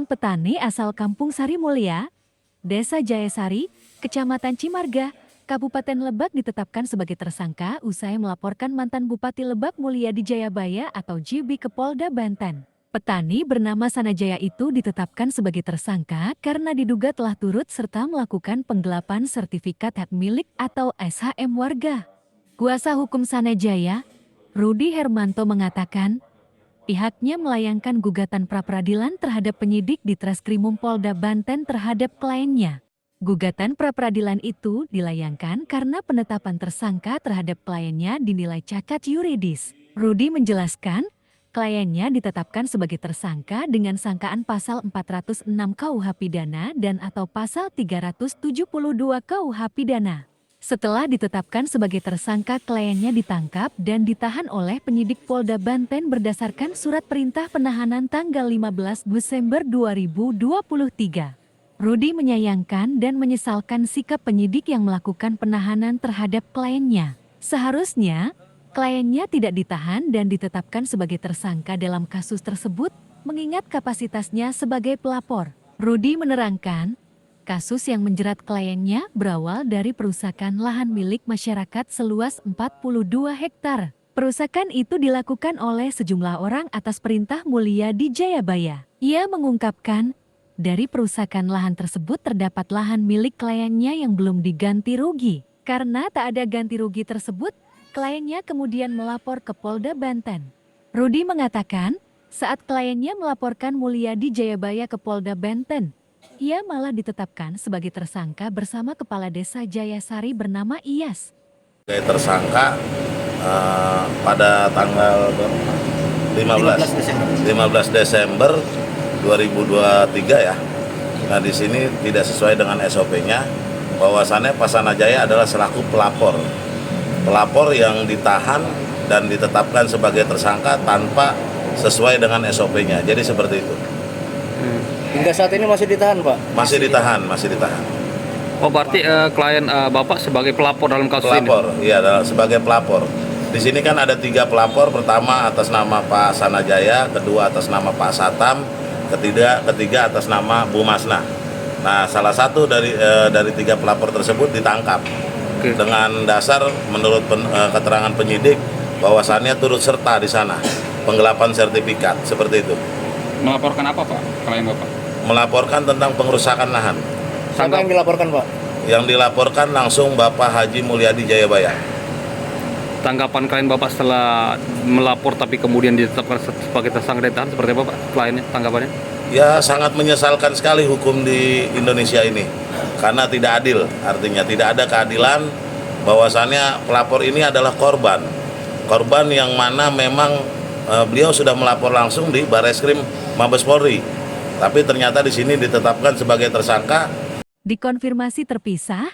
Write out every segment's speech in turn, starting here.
Seorang petani asal Kampung Sari Mulia, Desa Jayasari, Kecamatan Cimarga, Kabupaten Lebak ditetapkan sebagai tersangka usai melaporkan mantan Bupati Lebak Mulia di Jayabaya atau JB ke Polda Banten. Petani bernama Sanajaya itu ditetapkan sebagai tersangka karena diduga telah turut serta melakukan penggelapan sertifikat hak milik atau SHM warga. Kuasa hukum Sanajaya, Rudi Hermanto mengatakan, pihaknya melayangkan gugatan pra-peradilan terhadap penyidik di Treskrimum Polda Banten terhadap kliennya. Gugatan pra-peradilan itu dilayangkan karena penetapan tersangka terhadap kliennya dinilai cacat yuridis. Rudi menjelaskan, kliennya ditetapkan sebagai tersangka dengan sangkaan pasal 406 KUH Pidana dan atau pasal 372 KUH Pidana. Setelah ditetapkan sebagai tersangka, kliennya ditangkap dan ditahan oleh penyidik Polda Banten berdasarkan surat perintah penahanan tanggal 15 Desember 2023. Rudi menyayangkan dan menyesalkan sikap penyidik yang melakukan penahanan terhadap kliennya. Seharusnya, kliennya tidak ditahan dan ditetapkan sebagai tersangka dalam kasus tersebut, mengingat kapasitasnya sebagai pelapor. Rudi menerangkan, kasus yang menjerat kliennya berawal dari perusakan lahan milik masyarakat seluas 42 hektar. Perusakan itu dilakukan oleh sejumlah orang atas perintah Mulia di Jayabaya. Ia mengungkapkan, dari perusakan lahan tersebut terdapat lahan milik kliennya yang belum diganti rugi. Karena tak ada ganti rugi tersebut, kliennya kemudian melapor ke Polda Banten. Rudi mengatakan, saat kliennya melaporkan Mulia di Jayabaya ke Polda Banten, ia malah ditetapkan sebagai tersangka bersama Kepala Desa Jayasari bernama Iyas. Tersangka pada tanggal 15 Desember 2023 ya. Nah di sini tidak sesuai dengan SOP-nya, bahwasannya Pak Sanajaya adalah selaku pelapor. Pelapor yang ditahan dan ditetapkan sebagai tersangka tanpa sesuai dengan SOP-nya. Jadi seperti itu. Hingga saat ini masih ditahan, Pak? Masih ditahan. Oh, berarti klien Bapak sebagai pelapor dalam kasus pelapor, ini? Iya, sebagai pelapor. Di sini kan ada 3 pelapor, pertama atas nama Pak Sanajaya, kedua atas nama Pak Satam, ketiga atas nama Bu Masna. Nah, salah satu dari 3 pelapor tersebut ditangkap. Oke. Dengan dasar menurut keterangan penyidik bahwasannya turut serta di sana penggelapan sertifikat, seperti itu. Melaporkan apa, Pak, klien Bapak? Melaporkan tentang pengerusakan lahan. Siapa yang dilaporkan, Pak? Yang dilaporkan langsung Bapak Haji Mulyadi Jayabaya. Tanggapan klien Bapak setelah melapor tapi kemudian ditetapkan sebagai tersangka ditahan seperti apa, Pak, kliennya, tanggapannya? Ya, sangat menyesalkan sekali hukum di Indonesia ini karena tidak adil. Artinya tidak ada keadilan, bahwasannya pelapor ini adalah korban yang mana memang beliau sudah melapor langsung di Bareskrim Mabes Polri, tapi ternyata di sini ditetapkan sebagai tersangka. Dikonfirmasi terpisah,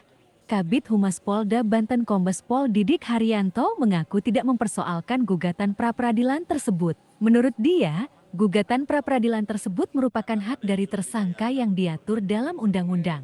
Kabid Humas Polda Banten Kombes Pol Didik Haryanto mengaku tidak mempersoalkan gugatan pra-peradilan tersebut. Menurut dia, gugatan pra-peradilan tersebut merupakan hak dari tersangka yang diatur dalam undang-undang.